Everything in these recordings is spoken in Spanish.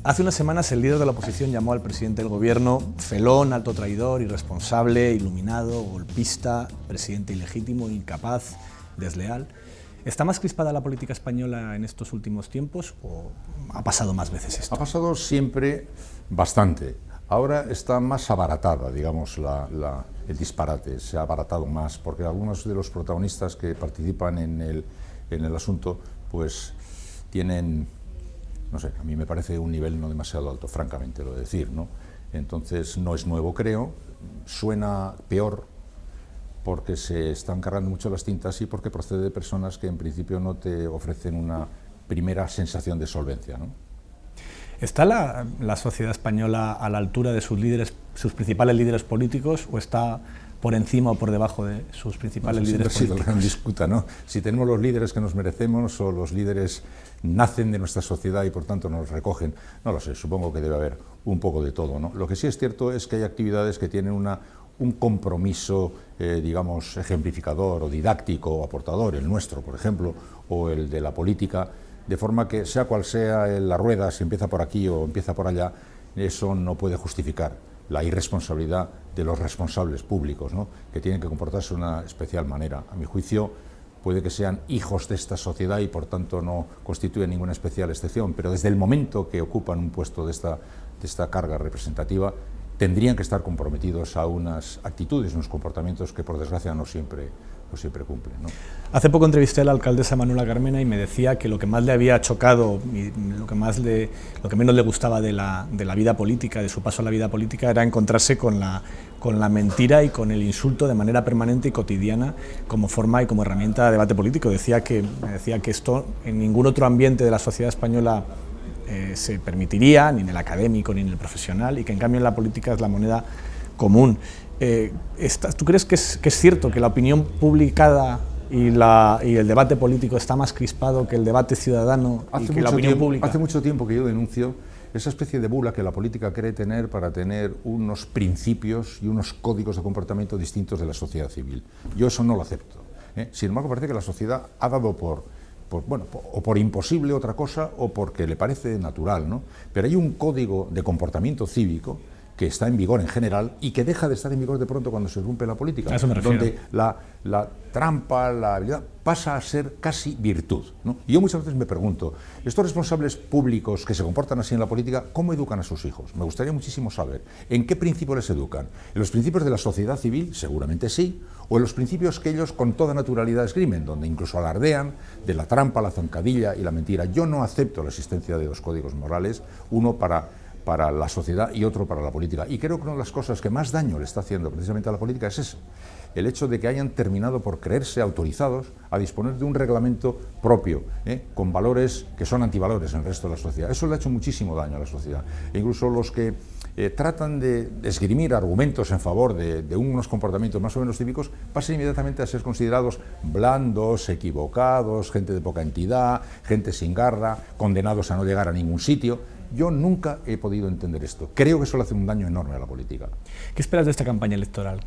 Hace unas semanas el líder de la oposición llamó al presidente del gobierno felón, alto traidor, irresponsable, iluminado, golpista, presidente ilegítimo, incapaz, desleal. ¿Está más crispada la política española en estos últimos tiempos o ha pasado más veces esto? Ha pasado siempre bastante. Ahora está más abaratada, digamos, el disparate, se ha abaratado más, porque algunos de los protagonistas que participan en el asunto, pues tienen, no sé, a mí me parece un nivel no demasiado alto, francamente, lo de decir, ¿no? Entonces no es nuevo, creo, suena peor porque se están cargando mucho las tintas y porque procede de personas que en principio no te ofrecen una primera sensación de solvencia, ¿no? ¿Está la sociedad española a la altura de sus líderes, sus principales líderes políticos, o está por encima o por debajo de sus principales líderes políticos? Siempre ha sido la gran disputa, ¿no? Si tenemos los líderes que nos merecemos o los líderes nacen de nuestra sociedad y por tanto nos recogen, no lo sé, supongo que debe haber un poco de todo, ¿no? Lo que sí es cierto es que hay actividades que tienen un compromiso, digamos, ejemplificador o didáctico o aportador, el nuestro, por ejemplo, o el de la política, de forma que, sea cual sea la rueda, si empieza por aquí o empieza por allá, eso no puede justificar la irresponsabilidad de los responsables públicos, ¿no? Que tienen que comportarse de una especial manera. A mi juicio, puede que sean hijos de esta sociedad y por tanto no constituyen ninguna especial excepción, pero desde el momento que ocupan un puesto de esta carga representativa, tendrían que estar comprometidos a unas actitudes, unos comportamientos que por desgracia no siempre cumplen, ¿no? Hace poco entrevisté a la alcaldesa Manuela Carmena y me decía que lo que más le había chocado y lo que menos le gustaba de la vida política, de su paso a la vida política, era encontrarse con la mentira y con el insulto de manera permanente y cotidiana como forma y como herramienta de debate político. Me decía que esto en ningún otro ambiente de la sociedad española se permitiría, ni en el académico ni en el profesional, y que en cambio en la política es la moneda común. ¿Tú crees que es cierto que la opinión publicada y el debate político está más crispado que el debate ciudadano y que la opinión pública? Hace mucho tiempo que yo denuncio esa especie de bula que la política cree tener para tener unos principios y unos códigos de comportamiento distintos de la sociedad civil. Yo eso no lo acepto, ¿eh? Sin embargo, parece que la sociedad ha dado o por imposible otra cosa o porque le parece natural, ¿no? Pero hay un código de comportamiento cívico que está en vigor en general y que deja de estar en vigor de pronto cuando se irrumpe la política, donde la trampa, la habilidad pasa a ser casi virtud, ¿no? Y yo muchas veces me pregunto, estos responsables públicos que se comportan así en la política, ¿cómo educan a sus hijos? Me gustaría muchísimo saber, ¿en qué principios les educan? ¿En los principios de la sociedad civil? Seguramente sí, o en los principios que ellos con toda naturalidad esgrimen, donde incluso alardean de la trampa, la zancadilla y la mentira. Yo no acepto la existencia de dos códigos morales, uno para la sociedad y otro para la política. Y creo que una de las cosas que más daño le está haciendo precisamente a la política es eso, el hecho de que hayan terminado por creerse autorizados a disponer de un reglamento propio, con valores que son antivalores en el resto de la sociedad. Eso le ha hecho muchísimo daño a la sociedad. E incluso los que tratan de esgrimir argumentos en favor de unos comportamientos más o menos cívicos pasan inmediatamente a ser considerados blandos, equivocados, gente de poca entidad, gente sin garra, condenados a no llegar a ningún sitio. Yo nunca he podido entender esto. Creo que eso le hace un daño enorme a la política. ¿Qué esperas de esta campaña electoral,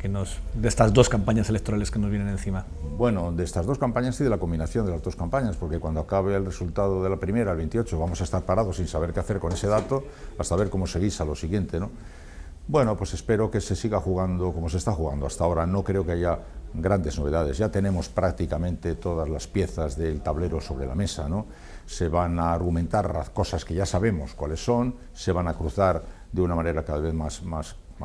de estas dos campañas electorales que nos vienen encima? Bueno, de estas dos campañas y de la combinación de las dos campañas, porque cuando acabe el resultado de la primera, el 28, vamos a estar parados sin saber qué hacer con ese dato, hasta ver cómo seguís a lo siguiente, ¿no? Bueno, pues espero que se siga jugando como se está jugando hasta ahora. No creo que haya grandes novedades. Ya tenemos prácticamente todas las piezas del tablero sobre la mesa, ¿no? Se van a argumentar cosas que ya sabemos cuáles son, se van a cruzar de una manera cada vez más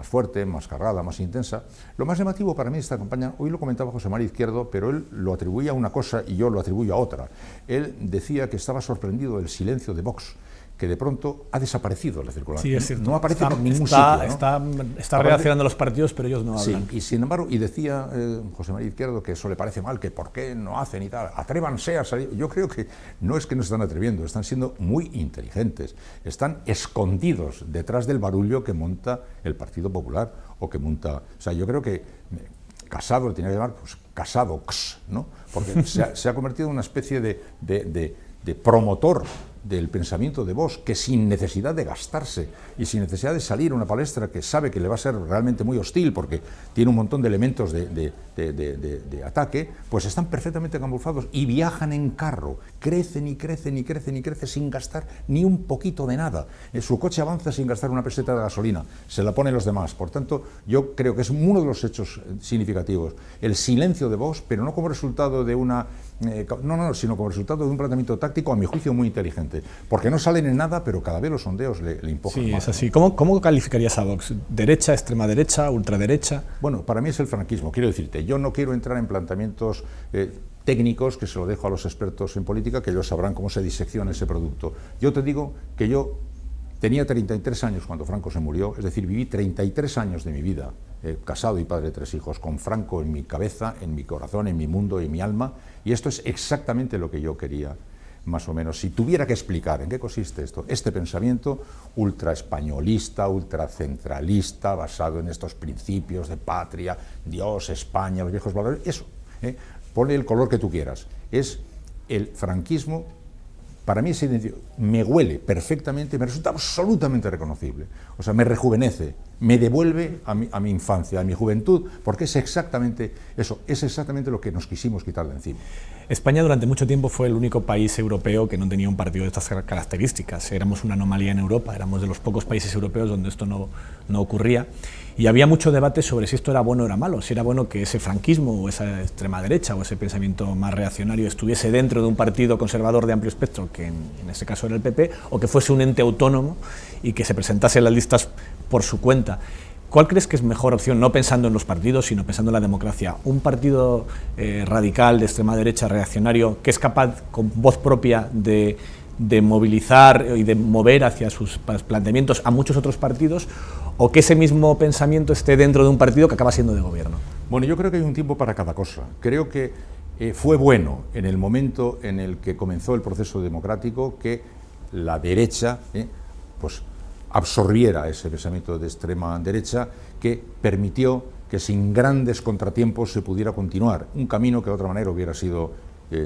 fuerte, más cargada, más intensa. Lo más llamativo para mí de esta campaña, hoy lo comentaba José María Izquierdo, pero él lo atribuía a una cosa y yo lo atribuyo a otra. Él decía que estaba sorprendido del silencio de Vox, que de pronto ha desaparecido la circulación. Sí, es cierto. No aparece por ningún sitio, ¿no? Está reaccionando los partidos, pero ellos no hablan. Sí, y sin embargo, y decía José María Izquierdo que eso le parece mal, que por qué no hacen y tal, atrévanse a salir. Yo creo que no es que no se están atreviendo, están siendo muy inteligentes, están escondidos detrás del barullo que monta el Partido Popular o que monta... O sea, yo creo que Casado le tenía que llamar, pues, Casadox, ¿no? Porque se ha convertido en una especie de promotor del pensamiento de Vox, que sin necesidad de gastarse y sin necesidad de salir a una palestra que sabe que le va a ser realmente muy hostil porque tiene un montón de elementos de ataque, pues están perfectamente camuflados y viajan en carro, crecen y crecen y crecen y crecen sin gastar ni un poquito de nada. Su coche avanza sin gastar una peseta de gasolina, se la ponen los demás. Por tanto, yo creo que es uno de los hechos significativos, el silencio de Vox, pero no como resultado de sino como resultado de un planteamiento táctico, a mi juicio, muy inteligente, porque no salen en nada, pero cada vez los sondeos le empujan más. Sí, es así. ¿Cómo calificarías a Vox? ¿Derecha, extrema derecha, ultraderecha? Bueno, para mí es el franquismo, quiero decirte, yo no quiero entrar en planteamientos técnicos, que se lo dejo a los expertos en política, que ellos sabrán cómo se disecciona ese producto. Yo te digo que yo tenía 33 años cuando Franco se murió, es decir, viví 33 años de mi vida, casado y padre de 3 hijos, con Franco en mi cabeza, en mi corazón, en mi mundo y en mi alma, y esto es exactamente lo que yo quería, más o menos. Si tuviera que explicar en qué consiste esto, este pensamiento ultraespañolista, ultracentralista, basado en estos principios de patria, Dios, España, los viejos valores, eso, ponle el color que tú quieras, es el franquismo. Para mí me huele perfectamente, me resulta absolutamente reconocible. O sea, me rejuvenece, me devuelve a mi infancia, a mi juventud, porque es exactamente eso, es exactamente lo que nos quisimos quitar de encima. España durante mucho tiempo fue el único país europeo que no tenía un partido de estas características. Éramos una anomalía en Europa, éramos de los pocos países europeos donde esto no ocurría. Y había mucho debate sobre si esto era bueno o era malo, si era bueno que ese franquismo o esa extrema derecha o ese pensamiento más reaccionario estuviese dentro de un partido conservador de amplio espectro, que en este caso era el PP, o que fuese un ente autónomo y que se presentase en las listas por su cuenta. ¿Cuál crees que es mejor opción, no pensando en los partidos, sino pensando en la democracia? ¿Un partido radical de extrema derecha, reaccionario, que es capaz, con voz propia, de movilizar y de mover hacia sus planteamientos a muchos otros partidos, o que ese mismo pensamiento esté dentro de un partido que acaba siendo de gobierno? Bueno, yo creo que hay un tiempo para cada cosa. Creo que fue bueno en el momento en el que comenzó el proceso democrático que la derecha pues absorbiera ese pensamiento de extrema derecha, que permitió que sin grandes contratiempos se pudiera continuar un camino que de otra manera hubiera sido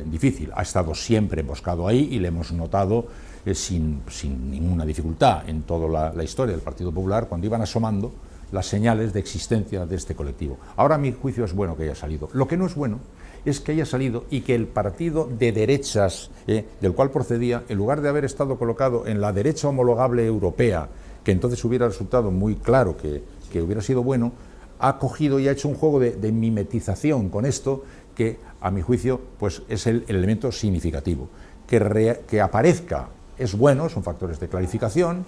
difícil. Ha estado siempre emboscado ahí y le hemos notado sin ninguna dificultad en toda la historia del Partido Popular, cuando iban asomando las señales de existencia de este colectivo. Ahora, a mi juicio, es bueno que haya salido. Lo que no es bueno es que haya salido y que el partido de derechas del cual procedía, en lugar de haber estado colocado en la derecha homologable europea, que entonces hubiera resultado muy claro que hubiera sido bueno, ha cogido y ha hecho un juego de mimetización con esto, que a mi juicio pues es el elemento significativo. Que aparezca es bueno, son factores de clarificación,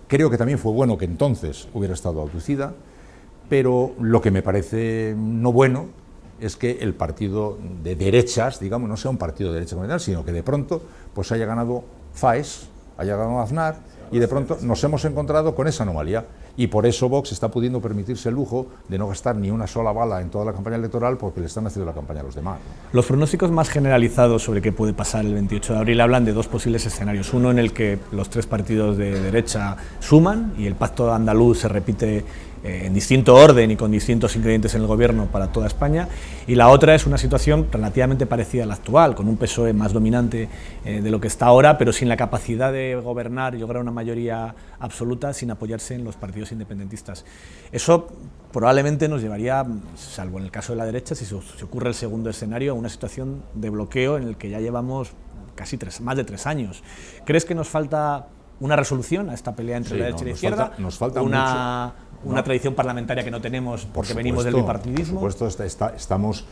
creo que también fue bueno que entonces hubiera estado abducida, pero lo que me parece no bueno es que el partido de derechas, digamos, no sea un partido de derecha convencional, sino que de pronto pues haya ganado Faes, haya ganado Aznar, y de pronto nos hemos encontrado con esa anomalía. Y por eso Vox está pudiendo permitirse el lujo de no gastar ni una sola bala en toda la campaña electoral, porque le están haciendo la campaña a los demás. Los pronósticos más generalizados sobre qué puede pasar el 28 de abril hablan de dos posibles escenarios. Uno en el que los 3 partidos de derecha suman y el pacto andaluz se repite en distinto orden y con distintos ingredientes en el gobierno para toda España, y la otra es una situación relativamente parecida a la actual, con un PSOE más dominante de lo que está ahora, pero sin la capacidad de gobernar y lograr una mayoría absoluta, sin apoyarse en los partidos independentistas. Eso probablemente nos llevaría, salvo en el caso de la derecha, si se ocurre el segundo escenario, a una situación de bloqueo en el que ya llevamos casi más de 3 años. ¿Crees que nos falta una resolución a esta pelea entre la derecha y la izquierda? Nos falta una tradición parlamentaria que no tenemos porque venimos del bipartidismo. Por supuesto, estamos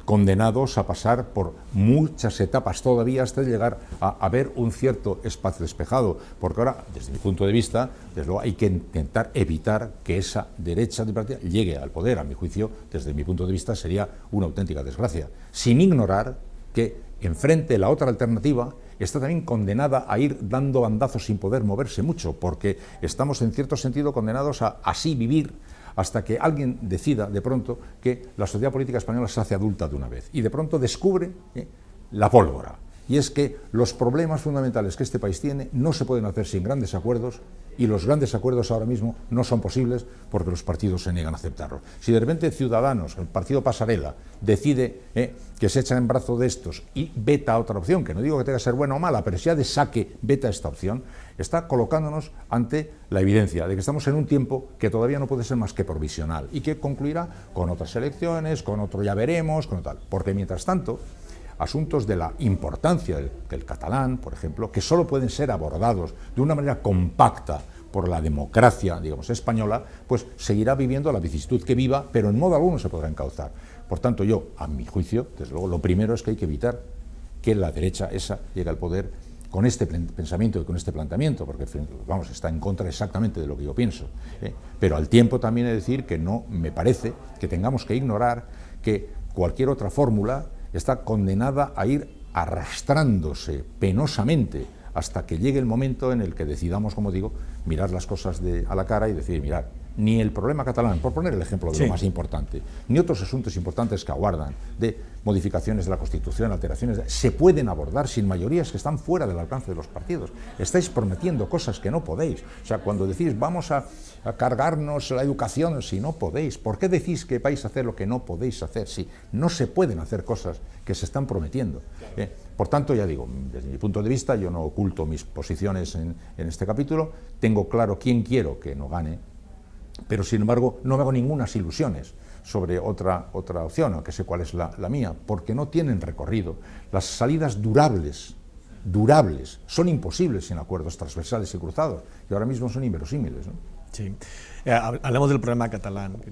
condenados a pasar por muchas etapas todavía hasta llegar a ver un cierto espacio despejado, porque ahora, desde mi punto de vista, desde luego hay que intentar evitar que esa derecha de partida llegue al poder. A mi juicio, desde mi punto de vista, sería una auténtica desgracia, sin ignorar que enfrente la otra alternativa está también condenada a ir dando bandazos sin poder moverse mucho, porque estamos en cierto sentido condenados a así vivir hasta que alguien decida de pronto que la sociedad política española se hace adulta de una vez y de pronto descubre la pólvora y es que los problemas fundamentales que este país tiene no se pueden hacer sin grandes acuerdos, y los grandes acuerdos ahora mismo no son posibles porque los partidos se niegan a aceptarlos. Si de repente Ciudadanos, el partido Pasarela, decide que se echa en brazo de estos y veta otra opción, que no digo que tenga que ser buena o mala, pero si ya de saque veta esta opción, está colocándonos ante la evidencia de que estamos en un tiempo que todavía no puede ser más que provisional y que concluirá con otras elecciones, con otro ya veremos, con tal. Porque mientras tanto, asuntos de la importancia del catalán, por ejemplo, que solo pueden ser abordados de una manera compacta por la democracia, digamos, española, pues seguirá viviendo la vicisitud que viva, pero en modo alguno se podrá encauzar. Por tanto, yo, a mi juicio, desde luego, lo primero es que hay que evitar que la derecha esa llegue al poder con este pensamiento y con este planteamiento, porque, vamos, está en contra exactamente de lo que yo pienso. Pero al tiempo también he de decir que no me parece que tengamos que ignorar que cualquier otra fórmula está condenada a ir arrastrándose penosamente hasta que llegue el momento en el que decidamos, como digo, mirar las cosas a la cara y decir, mirad, ni el problema catalán, por poner el ejemplo de lo más importante, ni otros asuntos importantes que aguardan, de modificaciones de la Constitución, alteraciones, se pueden abordar sin mayorías que están fuera del alcance de los partidos. Estáis prometiendo cosas que no podéis. O sea, cuando decís, vamos a cargarnos la educación, si no podéis, ¿por qué decís que vais a hacer lo que no podéis hacer? Si no se pueden hacer cosas que se están prometiendo. Por tanto, ya digo, desde mi punto de vista, yo no oculto mis posiciones en este capítulo, tengo claro quién quiero que no gane, pero sin embargo no me hago ningunas ilusiones sobre otra opción, aunque sé cuál es la mía, porque no tienen recorrido. Las salidas durables son imposibles sin acuerdos transversales y cruzados, y ahora mismo son inverosímiles, ¿no? Sí. Hablemos del problema catalán, que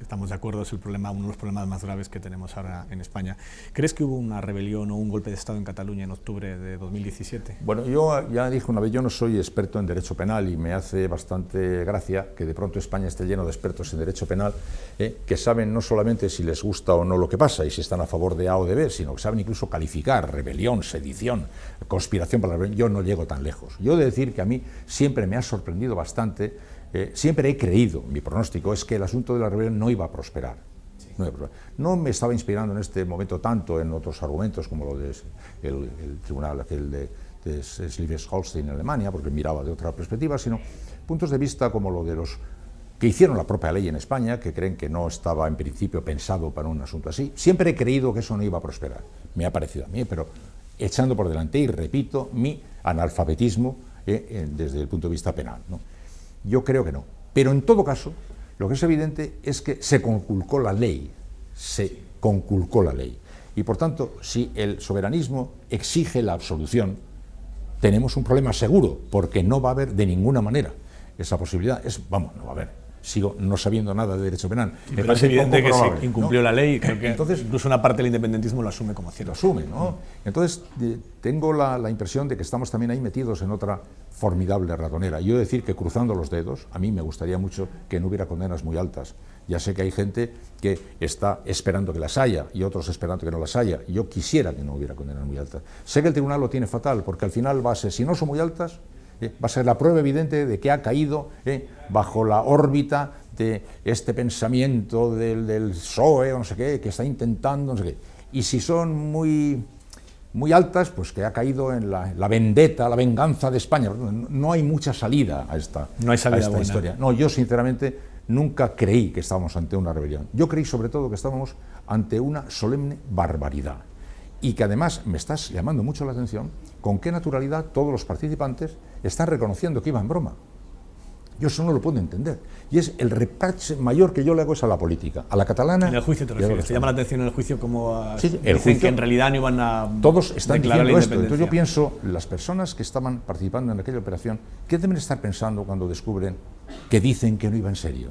estamos de acuerdo, es uno de los problemas más graves que tenemos ahora en España. ¿Crees que hubo una rebelión o un golpe de Estado en Cataluña en octubre de 2017? Bueno, yo ya dije una vez, yo no soy experto en derecho penal y me hace bastante gracia que de pronto España esté lleno de expertos en derecho penal que saben no solamente si les gusta o no lo que pasa y si están a favor de A o de B, sino que saben incluso calificar rebelión, sedición, conspiración para la rebelión. Yo no llego tan lejos. Yo he de decir que a mí siempre me ha sorprendido bastante. Siempre he creído, mi pronóstico es que el asunto de la rebelión no iba a prosperar. Sí. No me estaba inspirando en este momento tanto en otros argumentos como lo del tribunal aquel de Schleswig-Holstein en Alemania, porque miraba de otra perspectiva, sino puntos de vista como lo de los que hicieron la propia ley en España, que creen que no estaba en principio pensado para un asunto así. Siempre he creído que eso no iba a prosperar, me ha parecido a mí, pero echando por delante, y repito, mi analfabetismo desde el punto de vista penal, ¿no? Yo creo que no. Pero en todo caso, lo que es evidente es que se conculcó la ley. Y por tanto, si el soberanismo exige la absolución, tenemos un problema seguro, porque no va a haber de ninguna manera esa posibilidad. No va a haber. Sigo no sabiendo nada de derecho penal. Sí, pero es evidente que se incumplió, ¿no?, la ley, creo que entonces, incluso una parte del independentismo lo asume como cierto. Lo asume, ¿no? Entonces, tengo la impresión de que estamos también ahí metidos en otra formidable ratonera. Yo he de decir que, cruzando los dedos, a mí me gustaría mucho que no hubiera condenas muy altas. Ya sé que hay gente que está esperando que las haya y otros esperando que no las haya. Yo quisiera que no hubiera condenas muy altas. Sé que el tribunal lo tiene fatal, porque al final va a ser, si no son muy altas, va a ser la prueba evidente de que ha caído bajo la órbita de este pensamiento del PSOE o no sé qué, que está intentando no sé qué. Y si son muy altas, pues que ha caído en la vendetta, la venganza de España. No hay mucha salida a esta historia. No, yo sinceramente nunca creí que estábamos ante una rebelión. Yo creí sobre todo que estábamos ante una solemne barbaridad. Y que además me estás llamando mucho la atención con qué naturalidad todos los participantes están reconociendo que iba en broma. Yo eso no lo puedo entender. Y es el reproche mayor que yo le hago es a la política, a la catalana. En el juicio te refieres. ¿Te llama la atención en el juicio como sí, el juicio, que en realidad no iban a todos están declarar diciendo la esto. independencia? Entonces yo pienso, las personas que estaban participando en aquella operación, ¿qué deben estar pensando cuando descubren que dicen que no iba en serio?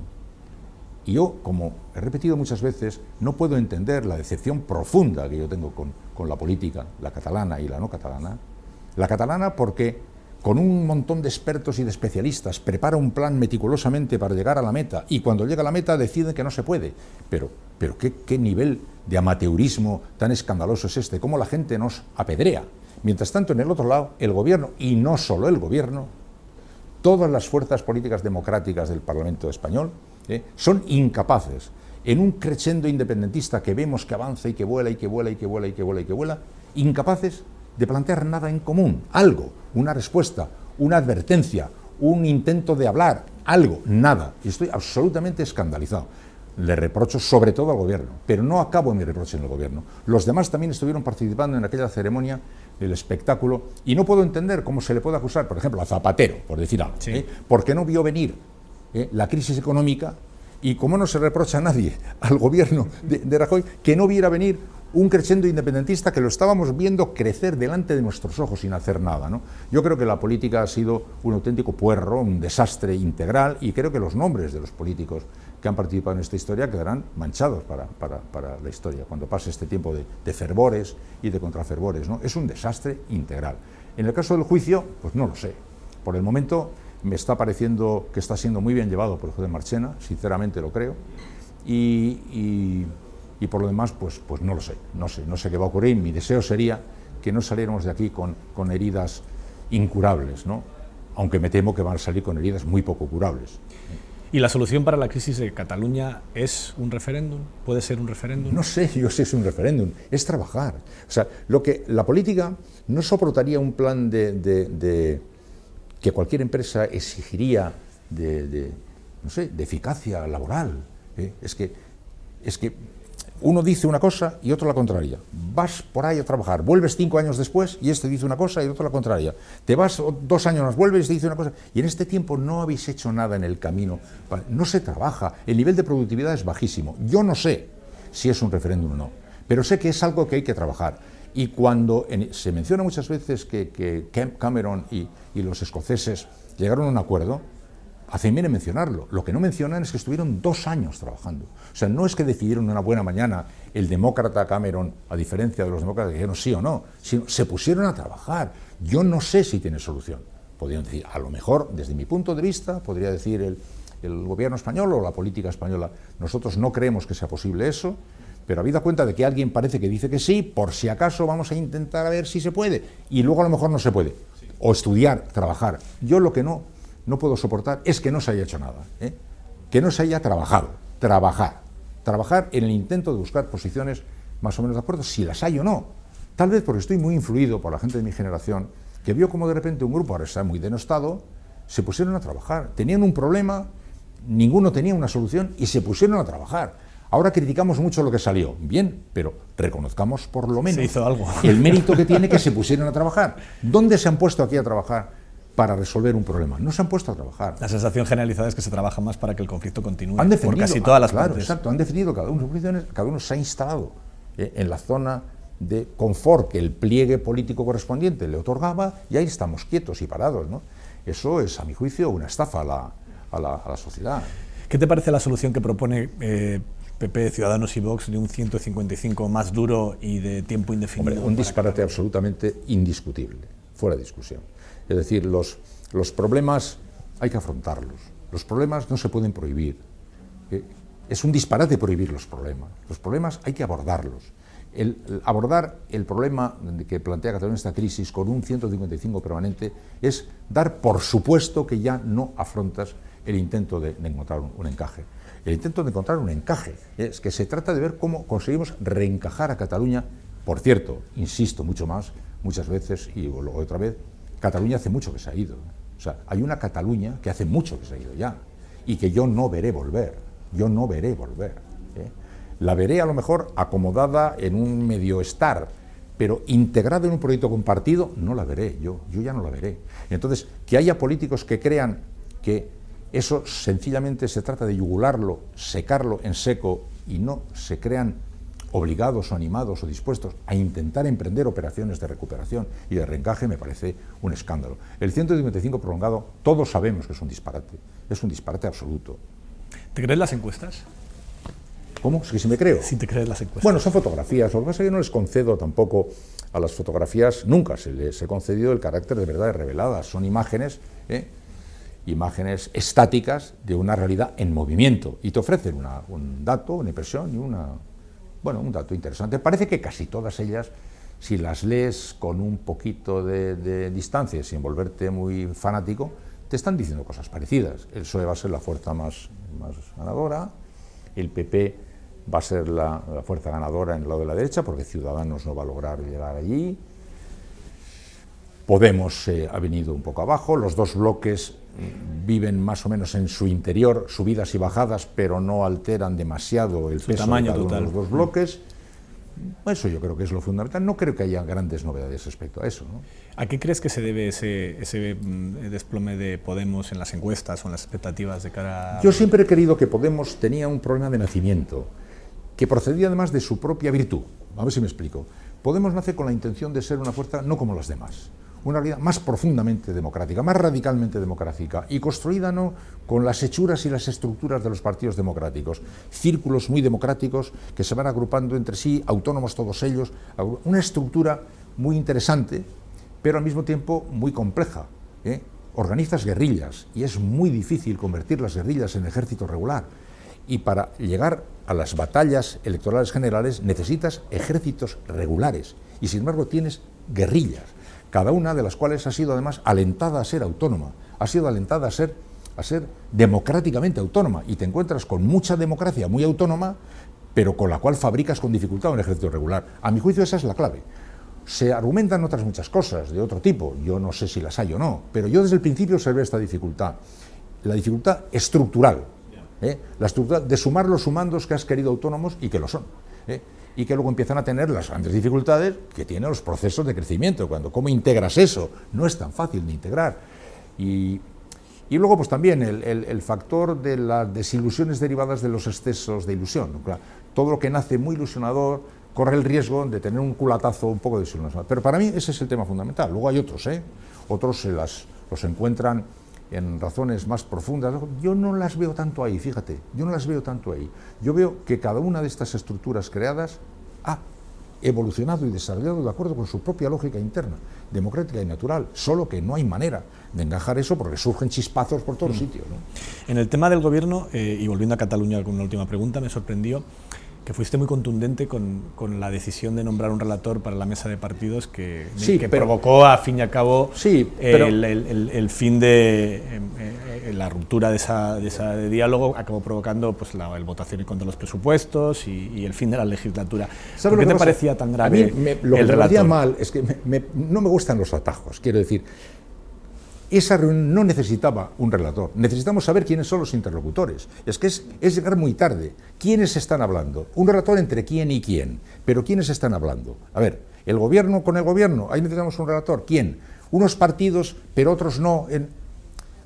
Y yo, como he repetido muchas veces, no puedo entender la decepción profunda que yo tengo con la política, la catalana y la no catalana. La catalana porque con un montón de expertos y de especialistas prepara un plan meticulosamente para llegar a la meta y cuando llega a la meta deciden que no se puede. Pero ¿qué nivel de amateurismo tan escandaloso es este? ¿Cómo la gente nos apedrea? Mientras tanto, en el otro lado, el gobierno, y no solo el gobierno, todas las fuerzas políticas democráticas del Parlamento español son incapaces, en un crescendo independentista que vemos que avanza y que vuela y que vuela y que vuela y que vuela y que vuela, incapaces de plantear nada en común, algo, una respuesta, una advertencia, un intento de hablar, algo, nada. Y estoy absolutamente escandalizado. Le reprocho sobre todo al gobierno, pero no acabo mi reproche en el gobierno. Los demás también estuvieron participando en aquella ceremonia del espectáculo y no puedo entender cómo se le puede acusar, por ejemplo, a Zapatero, por decir algo, sí, porque no vio venir la crisis económica, y como no se reprocha a nadie, al gobierno de Rajoy, que no viera venir un crescendo independentista que lo estábamos viendo crecer delante de nuestros ojos sin hacer nada, ¿no? Yo creo que la política ha sido un auténtico puerro, un desastre integral, y creo que los nombres de los políticos que han participado en esta historia quedarán manchados para la historia, cuando pase este tiempo de fervores y de contrafervores, ¿no? Es un desastre integral. En el caso del juicio, pues no lo sé. Por el momento me está pareciendo que está siendo muy bien llevado por el juez de Marchena, sinceramente lo creo, y por lo demás, pues no lo sé, no sé qué va a ocurrir. Mi deseo sería que no saliéramos de aquí con heridas incurables, ¿no? Aunque me temo que van a salir con heridas muy poco curables. ¿Y la solución para la crisis de Cataluña es un referéndum? ¿Puede ser un referéndum? No sé, yo sé si es un referéndum, es trabajar. O sea, la política no soportaría un plan que cualquier empresa exigiría no sé, de eficacia laboral. Es que uno dice una cosa y otro la contraria. Vas por ahí a trabajar, vuelves 5 años después y este dice una cosa y el otro la contraria. Te vas 2 años más, vuelves y te dice una cosa. Y en este tiempo no habéis hecho nada en el camino. No se trabaja, el nivel de productividad es bajísimo. Yo no sé si es un referéndum o no, pero sé que es algo que hay que trabajar. Y cuando se menciona muchas veces que Cameron y los escoceses llegaron a un acuerdo, hacen bien en mencionarlo. Lo que no mencionan es que estuvieron 2 años trabajando. O sea, no es que decidieron una buena mañana el demócrata Cameron, a diferencia de los demócratas que dijeron sí o no, sino se pusieron a trabajar. Yo no sé si tiene solución. Podrían decir, a lo mejor, desde mi punto de vista, podría decir el gobierno español o la política española, nosotros no creemos que sea posible eso, pero habida cuenta de que alguien parece que dice que sí, por si acaso vamos a intentar a ver si se puede, y luego a lo mejor no se puede. O estudiar, trabajar. Yo lo que no puedo soportar es que no se haya hecho nada, que no se haya trabajado, trabajar en el intento de buscar posiciones más o menos de acuerdo, si las hay o no. Tal vez porque estoy muy influido por la gente de mi generación, que vio como de repente un grupo, ahora está muy denostado, se pusieron a trabajar. Tenían un problema, ninguno tenía una solución y se pusieron a trabajar. Ahora criticamos mucho lo que salió, bien, pero reconozcamos por lo menos se hizo algo. El mérito que tiene que se pusieron a trabajar. ¿Dónde se han puesto aquí a trabajar para resolver un problema? No se han puesto a trabajar. La sensación generalizada es que se trabaja más para que el conflicto continúe. Han defendido, por casi todas las claro, partes. Exacto, han defendido cada uno sus posiciones, cada uno se ha instalado en la zona de confort que el pliegue político correspondiente le otorgaba, y ahí estamos quietos y parados, ¿no? Eso es, a mi juicio, una estafa a la sociedad. ¿Qué te parece la solución que propone PP, Ciudadanos y Vox de un 155 más duro y de tiempo indefinido? Hombre, un disparate absolutamente indiscutible, fuera de discusión. Es decir, los problemas hay que afrontarlos. Los problemas no se pueden prohibir. Es un disparate prohibir los problemas. Los problemas hay que abordarlos. Abordar el problema que plantea Cataluña, esta crisis, con un 155 permanente, es dar por supuesto que ya no afrontas el intento de encontrar un encaje. El intento de encontrar un encaje es que se trata de ver cómo conseguimos reencajar a Cataluña. Por cierto, insisto muchas veces, y luego otra vez, Cataluña hace mucho que se ha ido. O sea, hay una Cataluña que hace mucho que se ha ido ya y que yo no veré volver. La veré a lo mejor acomodada en un medio estar, pero integrada en un proyecto compartido, no la veré, yo ya no la veré. Entonces, que haya políticos que crean que eso sencillamente se trata de yugularlo, secarlo en seco, y no se crean obligados o animados o dispuestos a intentar emprender operaciones de recuperación y de reencaje, me parece un escándalo. El 155 prolongado, todos sabemos que es un disparate absoluto. ¿Te crees las encuestas? ¿Cómo? ¿Es que si me creo? Sí, te crees las encuestas. Bueno, son fotografías. Lo que pasa es que no les concedo tampoco a las fotografías, nunca se les he concedido el carácter de verdades reveladas. Son imágenes, imágenes estáticas de una realidad en movimiento, y te ofrecen un dato, una impresión y un dato interesante. Parece que casi todas ellas, si las lees con un poquito de distancia, sin volverte muy fanático, te están diciendo cosas parecidas. El PSOE va a ser la fuerza más ganadora, el PP va a ser la fuerza ganadora en el lado de la derecha, porque Ciudadanos no va a lograr llegar allí. Podemos ha venido un poco abajo, los dos bloques viven más o menos en su interior, subidas y bajadas, pero no alteran demasiado el peso de cada uno de los dos bloques. Eso yo creo que es lo fundamental. No creo que haya grandes novedades respecto a eso, ¿no? ¿A qué crees que se debe ese desplome de Podemos en las encuestas o en las expectativas de cara a... Yo siempre he creído que Podemos tenía un problema de nacimiento, que procedía además de su propia virtud. A ver si me explico. Podemos nace con la intención de ser una fuerza no como las demás, una realidad más profundamente democrática, más radicalmente democrática, y construida no con las hechuras y las estructuras de los partidos democráticos, círculos muy democráticos que se van agrupando entre sí, autónomos todos ellos, una estructura muy interesante, pero al mismo tiempo muy compleja, ¿eh? Organizas guerrillas, y es muy difícil convertir las guerrillas en ejército regular, y para llegar a las batallas electorales generales necesitas ejércitos regulares, y sin embargo tienes guerrillas, cada una de las cuales ha sido además alentada a ser autónoma, ha sido alentada a ser democráticamente autónoma, y te encuentras con mucha democracia muy autónoma, pero con la cual fabricas con dificultad un ejército regular. A mi juicio esa es la clave. Se argumentan otras muchas cosas de otro tipo, yo no sé si las hay o no, pero yo desde el principio observé esta dificultad, la dificultad estructural, la estructural de sumar los sumandos que has querido autónomos y que lo son, y que luego empiezan a tener las grandes dificultades que tienen los procesos de crecimiento. ¿Cómo integras eso? No es tan fácil de integrar. Y luego pues también el factor de las desilusiones derivadas de los excesos de ilusión. Claro, todo lo que nace muy ilusionador corre el riesgo de tener un culatazo un poco desilusionador. Pero para mí ese es el tema fundamental. Luego hay otros, otros los encuentran en razones más profundas. Yo no las veo tanto ahí, fíjate, yo no las veo tanto ahí. Yo veo que cada una de estas estructuras creadas ha evolucionado y desarrollado de acuerdo con su propia lógica interna, democrática y natural, solo que no hay manera de encajar eso porque surgen chispazos por todos sitios, ¿no? En el tema del gobierno, y volviendo a Cataluña con una última pregunta, me sorprendió que fuiste muy contundente con la decisión de nombrar un relator para la mesa de partidos que provocó, a fin y a cabo, el fin de la ruptura de ese diálogo, acabó provocando pues, la votación contra los presupuestos y el fin de la legislatura. ¿Por qué te parecía tan grave a mí lo que me parecía mal es que no me gustan los atajos, quiero decir. Esa reunión no necesitaba un relator, necesitamos saber quiénes son los interlocutores. Es que es llegar muy tarde. ¿Quiénes están hablando? Un relator entre quién y quién, pero ¿quiénes están hablando? A ver, ¿el gobierno con el gobierno? Ahí necesitamos un relator. ¿Quién? Unos partidos, pero otros no.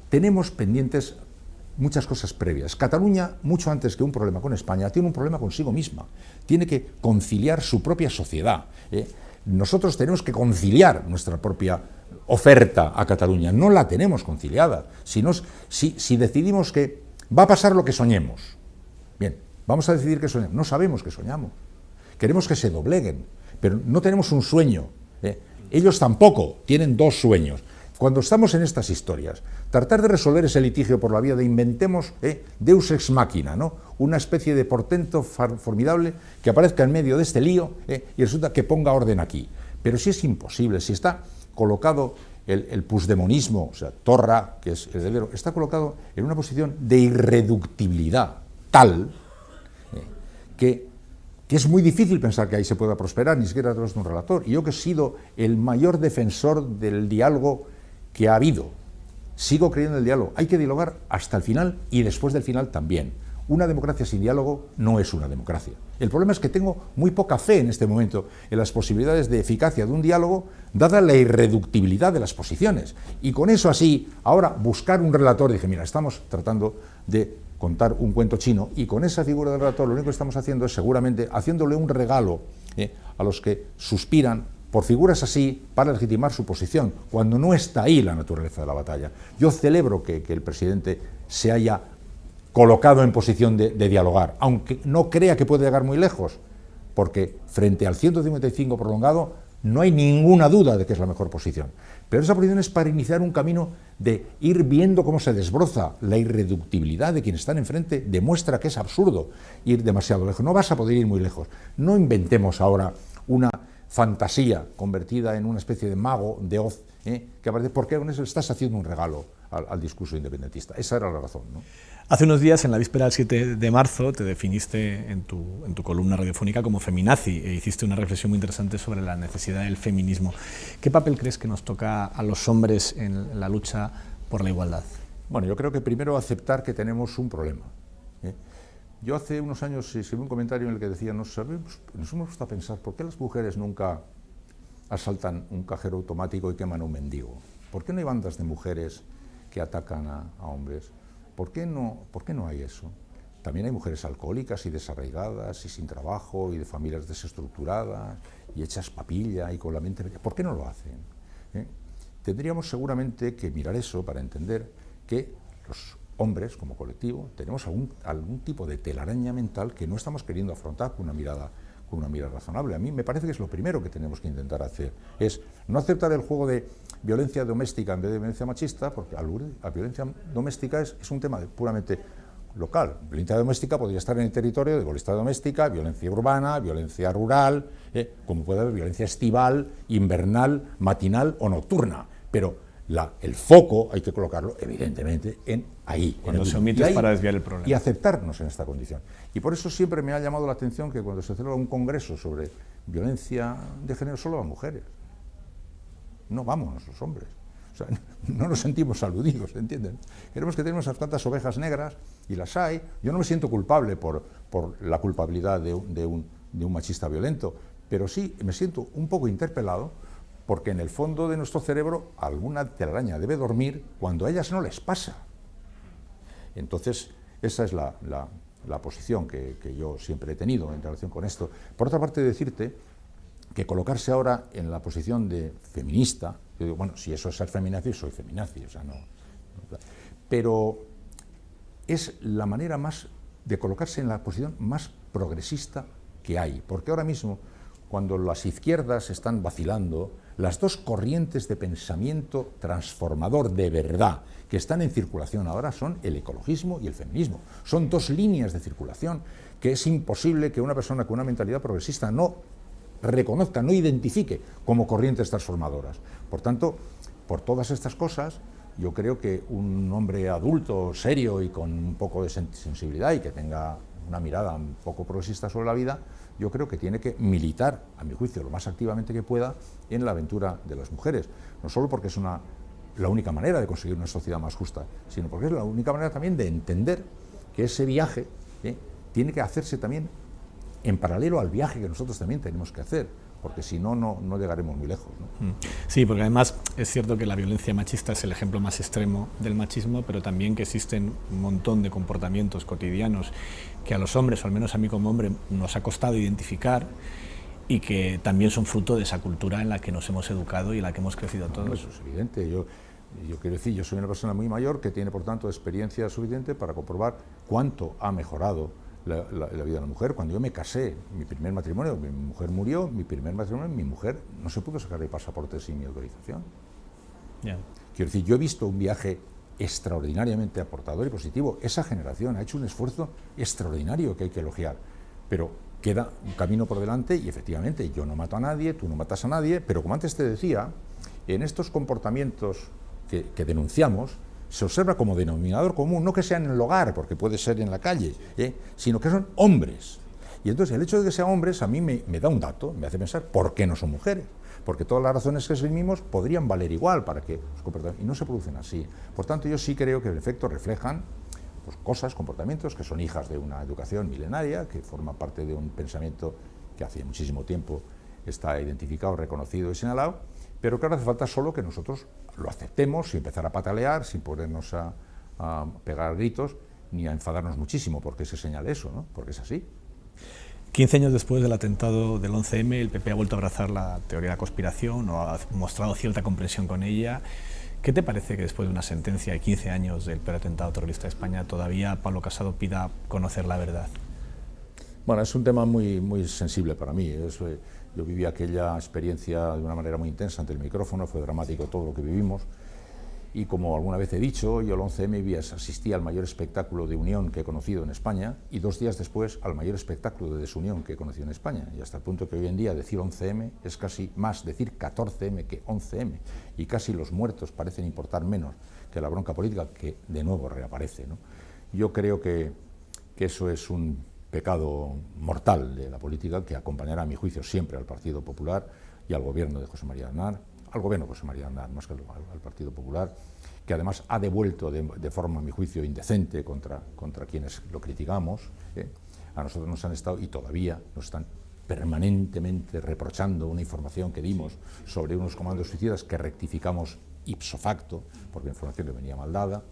Tenemos pendientes muchas cosas previas. Cataluña, mucho antes que un problema con España, tiene un problema consigo misma. Tiene que conciliar su propia sociedad. Nosotros tenemos que conciliar nuestra propia oferta a Cataluña, no la tenemos conciliada. Si decidimos que va a pasar lo que soñemos, bien, vamos a decidir que soñemos, no sabemos que soñamos, queremos que se dobleguen, pero no tenemos un sueño, ellos tampoco tienen dos sueños. Cuando estamos en estas historias, tratar de resolver ese litigio por la vía de inventemos Deus ex machina, ¿no? Una especie de portento formidable que aparezca en medio de este lío y resulta que ponga orden aquí. Pero si es imposible, si está colocado el puigdemonismo, o sea, Torra, que es heredero, está colocado en una posición de irreductibilidad tal que es muy difícil pensar que ahí se pueda prosperar, ni siquiera a través de un relator. Y yo, que he sido el mayor defensor del diálogo que ha habido, sigo creyendo en el diálogo. Hay que dialogar hasta el final y después del final también. Una democracia sin diálogo no es una democracia. El problema es que tengo muy poca fe en este momento en las posibilidades de eficacia de un diálogo, dada la irreductibilidad de las posiciones. Y con eso así, ahora buscar un relator, dije, mira, estamos tratando de contar un cuento chino, y con esa figura del relator lo único que estamos haciendo es seguramente haciéndole un regalo a los que suspiran por figuras así para legitimar su posición, cuando no está ahí la naturaleza de la batalla. Yo celebro que el presidente se haya colocado en posición de dialogar, aunque no crea que puede llegar muy lejos, porque frente al 155 prolongado no hay ninguna duda de que es la mejor posición. Pero esa posición es para iniciar un camino de ir viendo cómo se desbroza la irreductibilidad de quienes están enfrente, demuestra que es absurdo ir demasiado lejos. No vas a poder ir muy lejos. No inventemos ahora una fantasía convertida en una especie de mago de Oz, que aparece, porque con eso estás haciendo un regalo al discurso independentista. Esa era la razón, ¿no? Hace unos días, en la víspera del 7 de marzo, te definiste en tu columna radiofónica como feminazi e hiciste una reflexión muy interesante sobre la necesidad del feminismo. ¿Qué papel crees que nos toca a los hombres en la lucha por la igualdad? Bueno, yo creo que primero aceptar que tenemos un problema. Yo hace unos años escribí un comentario en el que decía, nos hemos puesto a pensar, ¿por qué las mujeres nunca asaltan un cajero automático y queman a un mendigo? ¿Por qué no hay bandas de mujeres que atacan a hombres? ¿Por qué no hay eso? También hay mujeres alcohólicas y desarraigadas y sin trabajo y de familias desestructuradas y hechas papilla y con la mente... ¿Por qué no lo hacen? Tendríamos seguramente que mirar eso para entender que los hombres, como colectivo, tenemos algún tipo de telaraña mental que no estamos queriendo afrontar con una mirada razonable. A mí me parece que es lo primero que tenemos que intentar hacer, es no aceptar el juego de violencia doméstica en vez de violencia machista, porque la violencia doméstica es un tema puramente local. Violencia doméstica podría estar en el territorio de violencia doméstica, violencia urbana, violencia rural, como puede haber violencia estival, invernal, matinal o nocturna, pero el foco hay que colocarlo, evidentemente, ahí. Cuando se omite para desviar el problema. Y aceptarnos en esta condición. Y por eso siempre me ha llamado la atención que cuando se celebra un congreso sobre violencia de género, solo van mujeres. No vamos los hombres. O sea, no nos sentimos aludidos, ¿entienden? Queremos que tenemos unas cuantas ovejas negras, y las hay. Yo no me siento culpable por la culpabilidad de un machista violento, pero sí me siento un poco interpelado porque en el fondo de nuestro cerebro alguna telaraña debe dormir cuando a ellas no les pasa. Entonces, esa es la posición que yo siempre he tenido en relación con esto. Por otra parte, decirte que colocarse ahora en la posición de feminista, yo digo, bueno, si eso es ser feminazi, soy feminazi, o sea, no. Pero es la manera más de colocarse en la posición más progresista que hay, porque ahora mismo, cuando las izquierdas están vacilando, las dos corrientes de pensamiento transformador de verdad que están en circulación ahora son el ecologismo y el feminismo. Son dos líneas de circulación que es imposible que una persona con una mentalidad progresista no reconozca, no identifique como corrientes transformadoras. Por tanto, por todas estas cosas, yo creo que un hombre adulto, serio y con un poco de sensibilidad y que tenga una mirada un poco progresista sobre la vida, yo creo que tiene que militar, a mi juicio, lo más activamente que pueda en la aventura de las mujeres. No solo porque es la única manera de conseguir una sociedad más justa, sino porque es la única manera también de entender que ese viaje tiene que hacerse también en paralelo al viaje que nosotros también tenemos que hacer, porque si no, no llegaremos muy lejos, ¿no? Sí, porque además es cierto que la violencia machista es el ejemplo más extremo del machismo, pero también que existen un montón de comportamientos cotidianos que a los hombres, o al menos a mí como hombre, nos ha costado identificar y que también son fruto de esa cultura en la que nos hemos educado y en la que hemos crecido todos. Eso es evidente. Yo quiero decir, yo soy una persona muy mayor que tiene, por tanto, experiencia suficiente para comprobar cuánto ha mejorado la vida de la mujer. Cuando yo me casé, mi primer matrimonio, mi mujer murió, mi primer matrimonio, mi mujer no se pudo sacar el pasaporte sin mi autorización. Yeah. Quiero decir, yo he visto un viaje extraordinariamente aportador y positivo. Esa generación ha hecho un esfuerzo extraordinario que hay que elogiar, pero queda un camino por delante y efectivamente yo no mato a nadie, tú no matas a nadie, pero como antes te decía, en estos comportamientos que denunciamos, se observa como denominador común, no que sea en el hogar, porque puede ser en la calle, sino que son hombres. Y entonces el hecho de que sean hombres a mí me da un dato, me hace pensar, ¿por qué no son mujeres? Porque todas las razones que esgrimimos podrían valer igual para que los comportamientos, y no se producen así. Por tanto, yo sí creo que en efecto reflejan cosas, comportamientos que son hijas de una educación milenaria, que forma parte de un pensamiento que hace muchísimo tiempo está identificado, reconocido y señalado, pero que ahora hace falta solo que nosotros lo aceptemos sin empezar a patalear, sin ponernos a pegar gritos, ni a enfadarnos muchísimo porque se señale eso, ¿no? Porque es así. 15 años después del atentado del 11M, el PP ha vuelto a abrazar la teoría de la conspiración o ha mostrado cierta comprensión con ella. ¿Qué te parece que después de una sentencia de 15 años del peor atentado terrorista de España todavía Pablo Casado pida conocer la verdad? Bueno, es un tema muy, muy sensible para mí. Yo viví aquella experiencia de una manera muy intensa ante el micrófono, fue dramático todo lo que vivimos Y como alguna vez he dicho, yo el 11M asistí al mayor espectáculo de unión que he conocido en España y 2 días después al mayor espectáculo de desunión que he conocido en España. Y hasta el punto que hoy en día decir 11M es casi más decir 14M que 11M. Y casi los muertos parecen importar menos que la bronca política que de nuevo reaparece, ¿no? Yo creo que eso es un pecado mortal de la política que acompañará, a mi juicio, siempre al Partido Popular y al gobierno de José María Aznar, al gobierno de José María Aznar, más que al Partido Popular, que además ha devuelto de forma, a mi juicio, indecente contra quienes lo criticamos. A nosotros nos han estado, y todavía nos están permanentemente reprochando una información que dimos sobre unos comandos suicidas que rectificamos ipso facto, porque la información que venía mal dada,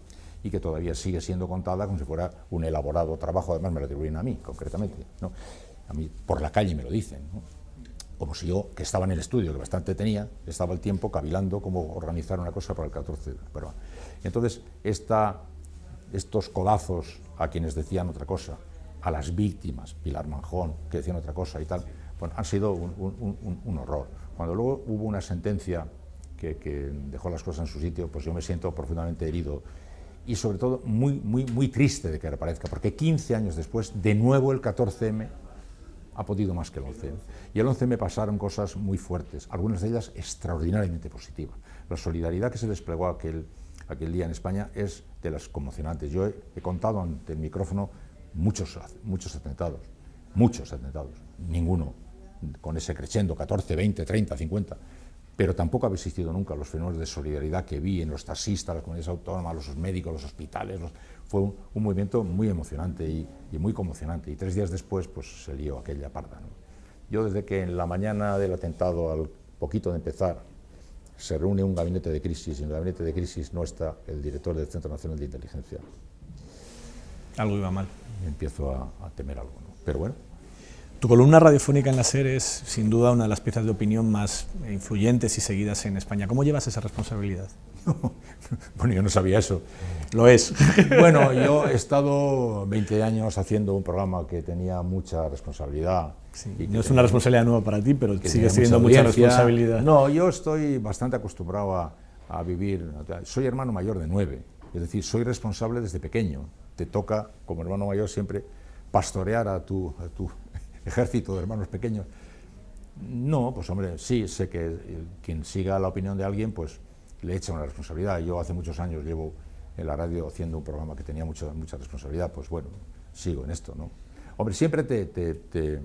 y que todavía sigue siendo contada como si fuera un elaborado trabajo, además me lo atribuyen a mí, concretamente, ¿no? A mí por la calle me lo dicen, ¿no? Como si yo, que estaba en el estudio, que bastante tenía, estaba el tiempo cavilando cómo organizar una cosa para el 14 de febrero. Entonces, estos codazos a quienes decían otra cosa, a las víctimas, Pilar Manjón, que decían otra cosa y tal, bueno, han sido un horror. Cuando luego hubo una sentencia que dejó las cosas en su sitio, pues yo me siento profundamente herido y sobre todo muy triste de que reaparezca, porque 15 años después, de nuevo el 14M ha podido más que el 11M. Y el 11M pasaron cosas muy fuertes, algunas de ellas extraordinariamente positivas. La solidaridad que se desplegó aquel día en España es de las conmocionantes. Yo he contado ante el micrófono muchos atentados, ninguno con ese crescendo, 14, 20, 30, 50, pero tampoco ha existido nunca los fenómenos de solidaridad que vi en los taxistas, las comunidades autónomas, los médicos, los hospitales. Fue un movimiento muy emocionante y muy conmocionante. Y 3 días después, pues se lió aquella parda, ¿no? Yo, desde que en la mañana del atentado, al poquito de empezar, se reúne un gabinete de crisis, y en el gabinete de crisis no está el director del Centro Nacional de Inteligencia. Algo iba mal. Empiezo a temer algo, ¿no? Pero bueno. Tu columna radiofónica en la SER es, sin duda, una de las piezas de opinión más influyentes y seguidas en España. ¿Cómo llevas esa responsabilidad? Bueno, yo no sabía eso. Lo es. Bueno, yo he estado 20 años haciendo un programa que tenía mucha responsabilidad. Sí, y no es una responsabilidad nueva para ti, pero sigue siendo mucha responsabilidad. No, yo estoy bastante acostumbrado a vivir. Soy hermano mayor de 9, es decir, soy responsable desde pequeño. Te toca, como hermano mayor, siempre pastorear a tu ejército de hermanos pequeños. No, pues hombre, sí, sé que quien siga la opinión de alguien, pues le echa una responsabilidad. Yo hace muchos años llevo en la radio haciendo un programa que tenía mucha responsabilidad, pues bueno, sigo en esto, ¿no? Hombre, siempre te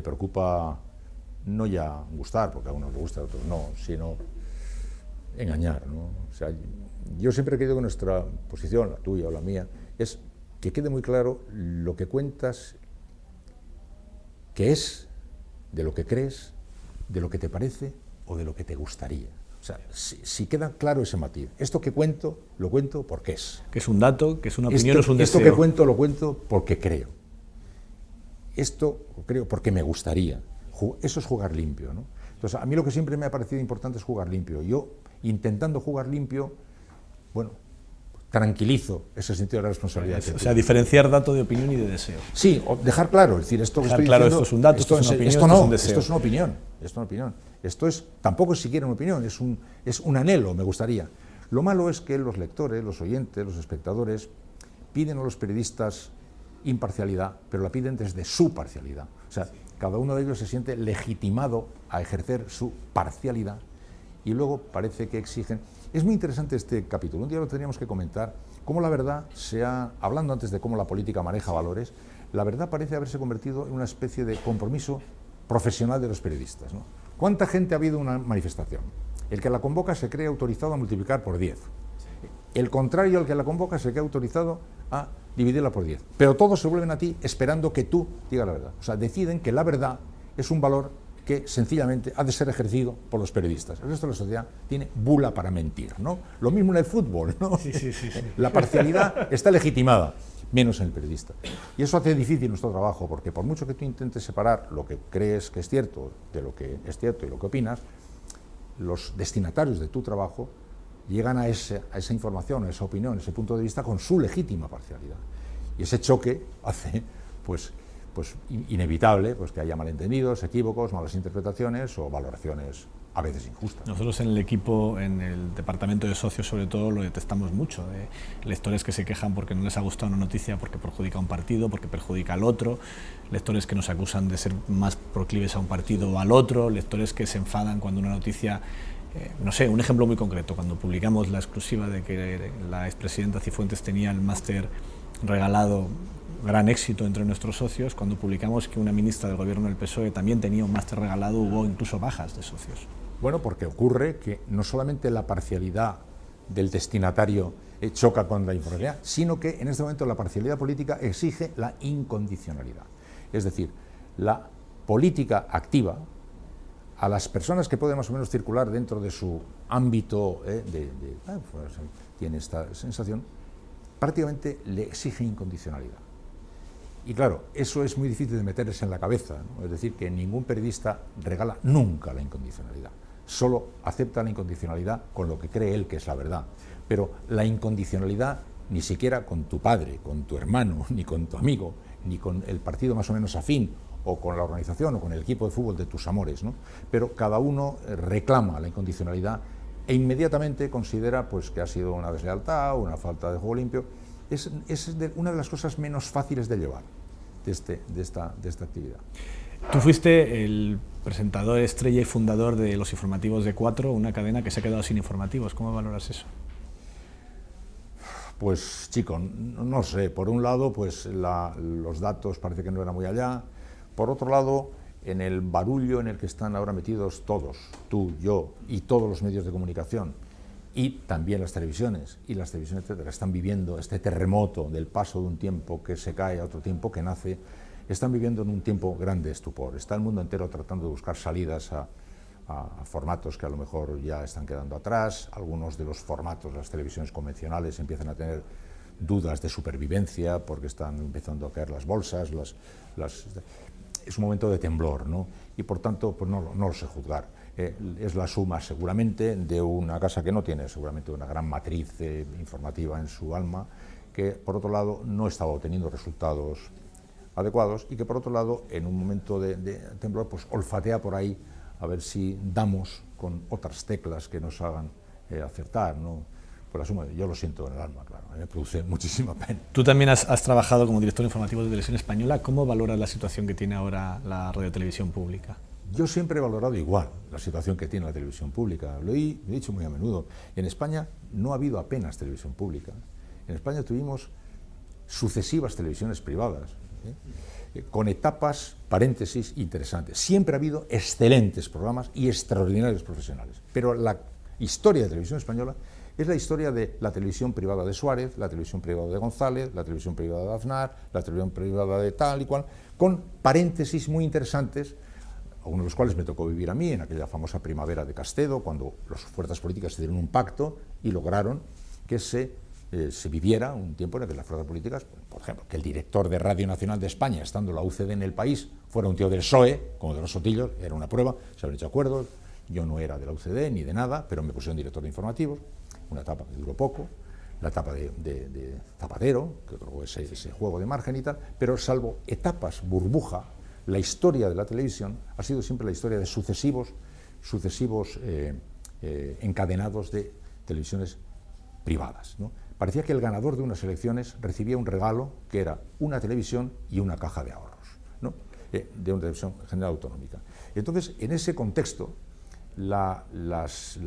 preocupa no ya gustar, porque a unos le gusta, a otros no, sino engañar, ¿no? O sea, yo siempre he creído que nuestra posición, la tuya o la mía, es que quede muy claro lo que cuentas, que es, de lo que crees, de lo que te parece o de lo que te gustaría. O sea, si queda claro ese matiz. Esto que cuento, lo cuento porque es. Que es un dato, que es una opinión, es un deseo. Esto que cuento, lo cuento porque creo. Esto creo porque me gustaría. Eso es jugar limpio, ¿no? Entonces, a mí lo que siempre me ha parecido importante es jugar limpio. Yo, intentando jugar limpio, bueno, tranquilizo ese sentido de la responsabilidad. O sea, diferenciar dato de opinión y de deseo. Sí, o dejar claro, es decir, esto que estoy claro, diciendo, esto es un dato, esto es una opinión, esto no, esto es un deseo. Esto es una opinión. Esto es, tampoco es siquiera una opinión, es un anhelo, me gustaría. Lo malo es que los lectores, los oyentes, los espectadores piden a los periodistas imparcialidad, pero la piden desde su parcialidad. O sea, cada uno de ellos se siente legitimado a ejercer su parcialidad y luego parece que exigen. Es muy interesante este capítulo, un día lo tendríamos que comentar, cómo la verdad hablando antes de cómo la política maneja valores, la verdad parece haberse convertido en una especie de compromiso profesional de los periodistas, ¿no? ¿Cuánta gente ha habido en una manifestación? El que la convoca se cree autorizado a multiplicar por 10. El contrario al que la convoca se cree autorizado a dividirla por 10. Pero todos se vuelven a ti esperando que tú digas la verdad. O sea, deciden que la verdad es un valor que sencillamente ha de ser ejercido por los periodistas. El resto de la sociedad tiene bula para mentir, ¿no? Lo mismo en el fútbol, ¿no? Sí. La parcialidad está legitimada, menos en el periodista. Y eso hace difícil nuestro trabajo, porque por mucho que tú intentes separar lo que crees que es cierto de lo que es cierto y lo que opinas, los destinatarios de tu trabajo llegan a esa información, a esa opinión, a ese punto de vista con su legítima parcialidad. Y ese choque hace, pues inevitable, pues que haya malentendidos, equívocos, malas interpretaciones o valoraciones a veces injusta. Nosotros en el equipo, en el departamento de socios sobre todo, lo detestamos mucho. Lectores que se quejan porque no les ha gustado una noticia porque perjudica a un partido, porque perjudica al otro, lectores que nos acusan de ser más proclives a un partido o al otro, lectores que se enfadan cuando una noticia... no sé, un ejemplo muy concreto, cuando publicamos la exclusiva de que la expresidenta Cifuentes tenía el máster regalado, gran éxito entre nuestros socios, cuando publicamos que una ministra del gobierno del PSOE también tenía un máster regalado, hubo incluso bajas de socios. Bueno, porque ocurre que no solamente la parcialidad del destinatario choca con la informalidad, sino que en este momento la parcialidad política exige la incondicionalidad. Es decir, la política activa, a las personas que pueden más o menos circular dentro de su ámbito, pues, tiene esta sensación, prácticamente le exige incondicionalidad. Y claro, eso es muy difícil de meterse en la cabeza, ¿no? Es decir, que ningún periodista regala nunca la incondicionalidad, solo acepta la incondicionalidad con lo que cree él que es la verdad, pero la incondicionalidad ni siquiera con tu padre, con tu hermano, ni con tu amigo, ni con el partido más o menos afín, o con la organización, o con el equipo de fútbol de tus amores, ¿no? Pero cada uno reclama la incondicionalidad e inmediatamente considera pues, que ha sido una deslealtad, una falta de juego limpio. Es una de las cosas menos fáciles de llevar de esta actividad. Tú fuiste el presentador estrella y fundador de los informativos de Cuatro, una cadena que se ha quedado sin informativos. ¿Cómo valoras eso? Pues, chico, no sé. Por un lado, pues los datos parece que no eran muy allá. Por otro lado, en el barullo en el que están ahora metidos todos, tú, yo y todos los medios de comunicación, y también las televisiones, etcétera, están viviendo este terremoto del paso de un tiempo que se cae a otro tiempo que nace, están viviendo en un tiempo grande de estupor. Está el mundo entero tratando de buscar salidas a formatos que a lo mejor ya están quedando atrás. Algunos de los formatos de las televisiones convencionales empiezan a tener dudas de supervivencia porque están empezando a caer las bolsas, es un momento de temblor, ¿no? Y por tanto pues no lo sé juzgar. Es la suma seguramente de una casa que no tiene seguramente una gran matriz informativa en su alma, que por otro lado no estaba obteniendo resultados adecuados y que por otro lado en un momento de temblor pues olfatea por ahí a ver si damos con otras teclas que nos hagan acertar, ¿no? Por la suma, yo lo siento en el alma, claro, me produce muchísima pena. Tú también has trabajado como director informativo de Televisión Española. ¿Cómo valoras la situación que tiene ahora la radiotelevisión pública? Yo siempre he valorado igual la situación que tiene la televisión pública. Lo he dicho muy a menudo. En España no ha habido apenas televisión pública. En España tuvimos sucesivas televisiones privadas, con etapas, paréntesis, interesantes. Siempre ha habido excelentes programas y extraordinarios profesionales. Pero la historia de Televisión Española es la historia de la televisión privada de Suárez, la televisión privada de González, la televisión privada de Aznar, la televisión privada de tal y cual, con paréntesis muy interesantes, algunos de los cuales me tocó vivir a mí en aquella famosa primavera de Castedo, cuando las fuerzas políticas se dieron un pacto y lograron que se viviera un tiempo en el que las fuerzas políticas, por ejemplo, que el director de Radio Nacional de España, estando la UCD en el país, fuera un tío del PSOE, como de los Sotillos, era una prueba, se habían hecho acuerdos, yo no era de la UCD ni de nada, pero me pusieron director de informativos, una etapa que duró poco, la etapa de Zapatero, que otorgó ese juego de margen y tal, pero salvo etapas burbuja, la historia de la televisión ha sido siempre la historia de sucesivos encadenados de televisiones privadas, ¿no? Parecía que el ganador de unas elecciones recibía un regalo que era una televisión y una caja de ahorros, ¿no? De una televisión general autonómica. Entonces, en ese contexto, la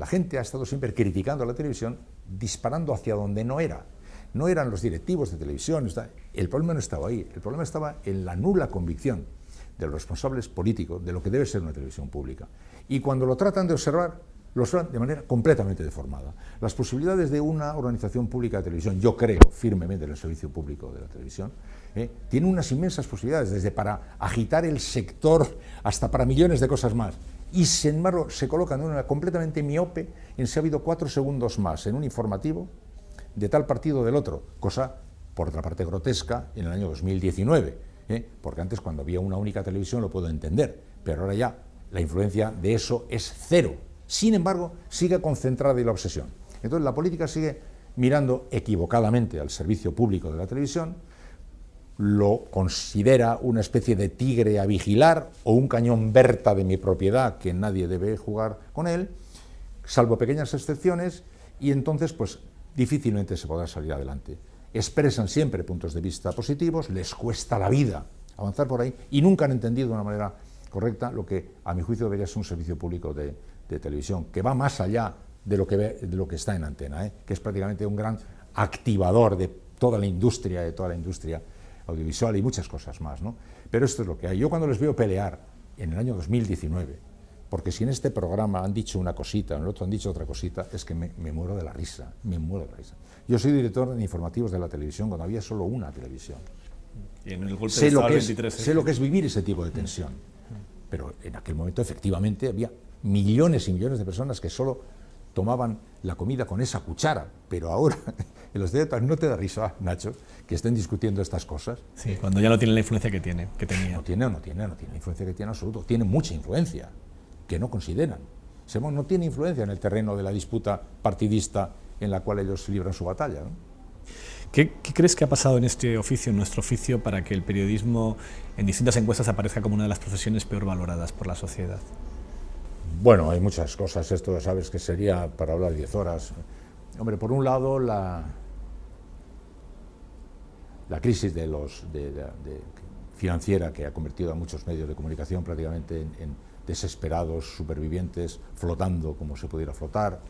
gente ha estado siempre criticando a la televisión, disparando hacia donde no era. No eran los directivos de televisión, el problema no estaba ahí, el problema estaba en la nula convicción de los responsables políticos de lo que debe ser una televisión pública. Y cuando lo tratan de observar, lo observan de manera completamente deformada. Las posibilidades de una organización pública de televisión, yo creo firmemente en el servicio público de la televisión, tiene unas inmensas posibilidades, desde para agitar el sector hasta para millones de cosas más. Y sin embargo se colocan de una manera completamente miope en si ha habido 4 segundos más en un informativo de tal partido o del otro, cosa por otra parte grotesca en el año 2019, porque antes cuando había una única televisión lo puedo entender, pero ahora ya la influencia de eso es cero. Sin embargo, sigue concentrada y la obsesión. Entonces la política sigue mirando equivocadamente al servicio público de la televisión, lo considera una especie de tigre a vigilar o un cañón Berta de mi propiedad que nadie debe jugar con él, salvo pequeñas excepciones, y entonces pues difícilmente se podrá salir adelante. Expresan siempre puntos de vista positivos, les cuesta la vida avanzar por ahí y nunca han entendido de una manera correcta lo que a mi juicio debería ser un servicio público de televisión, que va más allá de lo que está en antena, que es prácticamente un gran activador de toda la industria audiovisual y muchas cosas más, ¿no? Pero esto es lo que hay. Yo cuando les veo pelear en el año 2019, porque si en este programa han dicho una cosita, en el otro han dicho otra cosita, es que me muero de la risa, me muero de la risa. Yo soy director de informativos de la televisión cuando había solo una televisión. Y en el golpe de Estado del 23. Sé lo que es vivir ese tipo de tensión. Pero en aquel momento efectivamente había millones y millones de personas que solo tomaban la comida con esa cuchara, pero ahora en los teatros no te da risa, Nacho, que estén discutiendo estas cosas. Sí, cuando ya no tiene la influencia que tenía. No tiene la influencia que tiene en absoluto, tiene mucha influencia, que no consideran. No tiene influencia en el terreno de la disputa partidista en la cual ellos libran su batalla, ¿no? ¿Qué crees que ha pasado en este oficio, en nuestro oficio, para que el periodismo en distintas encuestas aparezca como una de las profesiones peor valoradas por la sociedad? Bueno, hay muchas cosas, esto ya sabes que sería para hablar 10 horas. Hombre, por un lado, la crisis financiera que ha convertido a muchos medios de comunicación prácticamente en desesperados supervivientes, flotando como se pudiera flotar.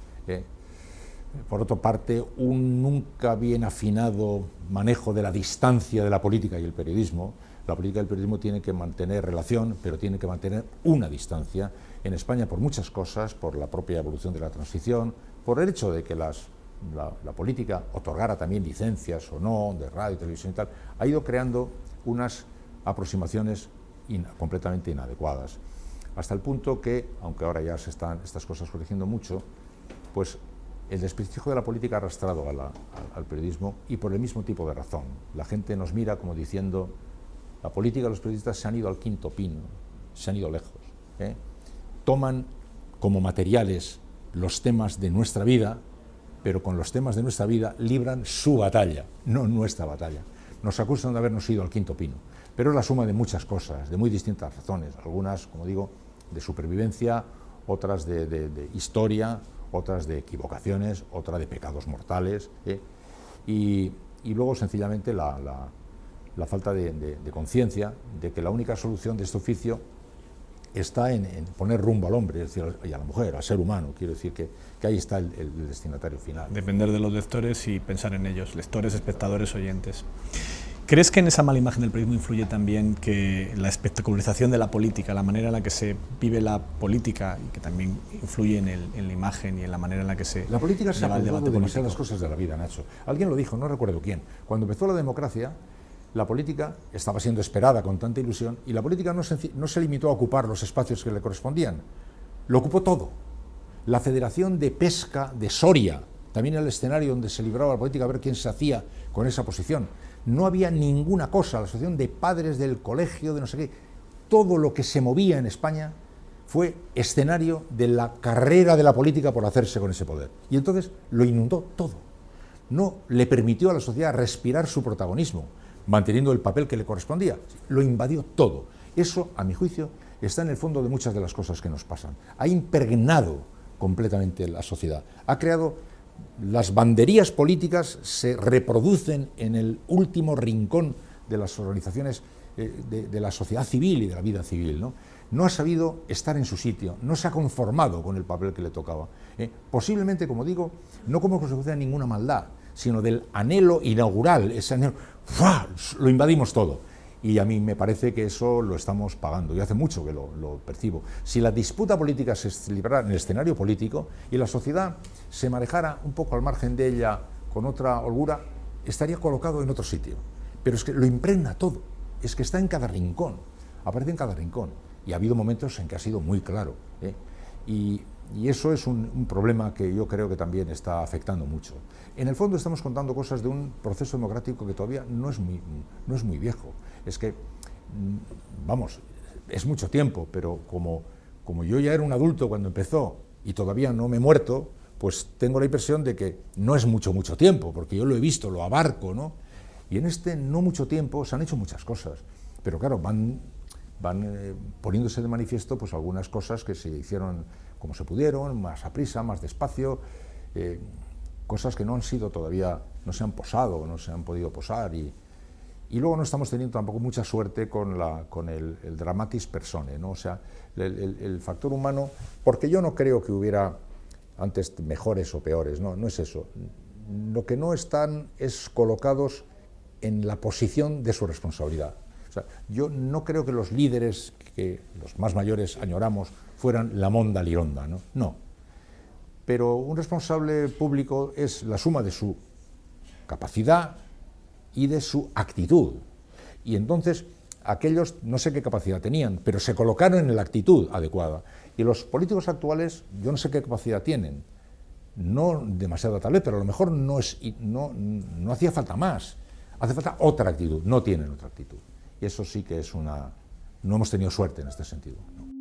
Por otra parte, un nunca bien afinado manejo de la distancia de la política y el periodismo. La política y el periodismo tienen que mantener relación, pero tienen que mantener una distancia. En España, por muchas cosas, por la propia evolución de la transición, por el hecho de que la política otorgara también licencias o no, de radio, televisión y tal, ha ido creando unas aproximaciones completamente inadecuadas. Hasta el punto que, aunque ahora ya se están estas cosas corrigiendo mucho, pues el desprestigio de la política ha arrastrado al periodismo y por el mismo tipo de razón. La gente nos mira como diciendo, la política y los periodistas se han ido al quinto pino, se han ido lejos. Toman como materiales los temas de nuestra vida, pero con los temas de nuestra vida libran su batalla, no nuestra batalla. Nos acusan de habernos ido al quinto pino, pero es la suma de muchas cosas, de muy distintas razones, algunas, como digo, de supervivencia, otras de historia, otras de equivocaciones, otras de pecados mortales, y luego sencillamente la falta de conciencia de que la única solución de este oficio está en poner rumbo al hombre, es decir, y a la mujer, al ser humano. Quiero decir que ahí está el destinatario final. Depender de los lectores y pensar en ellos, lectores, espectadores, oyentes. ¿Crees que en esa mala imagen del periodismo influye también que la espectacularización de la política, la manera en la que se vive la política, y que también influye en la imagen y en la manera en la que se la política se ha lleva el debate político? Demasiadas cosas de la vida, Nacho. Alguien lo dijo, no recuerdo quién. Cuando empezó la democracia, la política estaba siendo esperada con tanta ilusión y la política no se limitó a ocupar los espacios que le correspondían, lo ocupó todo. La Federación de Pesca de Soria, también el escenario donde se libraba la política, a ver quién se hacía con esa posición. No había ninguna cosa, la asociación de padres del colegio, de no sé qué, todo lo que se movía en España fue escenario de la carrera de la política por hacerse con ese poder. Y entonces lo inundó todo. No le permitió a la sociedad respirar su protagonismo, manteniendo el papel que le correspondía. Lo invadió todo. Eso, a mi juicio, está en el fondo de muchas de las cosas que nos pasan. Ha impregnado completamente la sociedad. Ha creado... Las banderías políticas se reproducen en el último rincón de las organizaciones de la sociedad civil y de la vida civil, ¿no? No ha sabido estar en su sitio, no se ha conformado con el papel que le tocaba. Posiblemente, como digo, no como consecuencia de ninguna maldad, sino del anhelo inaugural, ese anhelo, ¡fua!, lo invadimos todo. Y a mí me parece que eso lo estamos pagando, y hace mucho que lo percibo. Si la disputa política se librara en el escenario político y la sociedad se manejara un poco al margen de ella con otra holgura, estaría colocado en otro sitio. Pero es que lo impregna todo, es que está en cada rincón, aparece en cada rincón. Y ha habido momentos en que ha sido muy claro. Y eso es un problema que yo creo que también está afectando mucho. En el fondo estamos contando cosas de un proceso democrático que todavía no es muy viejo. Es que, vamos, es mucho tiempo, pero como yo ya era un adulto cuando empezó y todavía no me he muerto, pues tengo la impresión de que no es mucho tiempo, porque yo lo he visto, lo abarco, ¿no? Y en este no mucho tiempo se han hecho muchas cosas, pero claro, van poniéndose de manifiesto pues algunas cosas que se hicieron como se pudieron, más a prisa, más despacio, cosas que no han sido todavía, no se han posado, no se han podido posar, y luego no estamos teniendo tampoco mucha suerte con el dramatis personae, ¿no? O sea, el factor humano, porque yo no creo que hubiera antes mejores o peores, no es eso. Lo que no están es colocados en la posición de su responsabilidad. O sea, yo no creo que los líderes que los más mayores añoramos fueran la monda lironda, ¿no? No. Pero un responsable público es la suma de su capacidad y de su actitud. Y entonces aquellos no sé qué capacidad tenían, pero se colocaron en la actitud adecuada. Y los políticos actuales yo no sé qué capacidad tienen. No demasiada tal vez, pero a lo mejor no hacía falta más. Hace falta otra actitud, no tienen otra actitud. Y eso sí que es no hemos tenido suerte en este sentido, ¿no?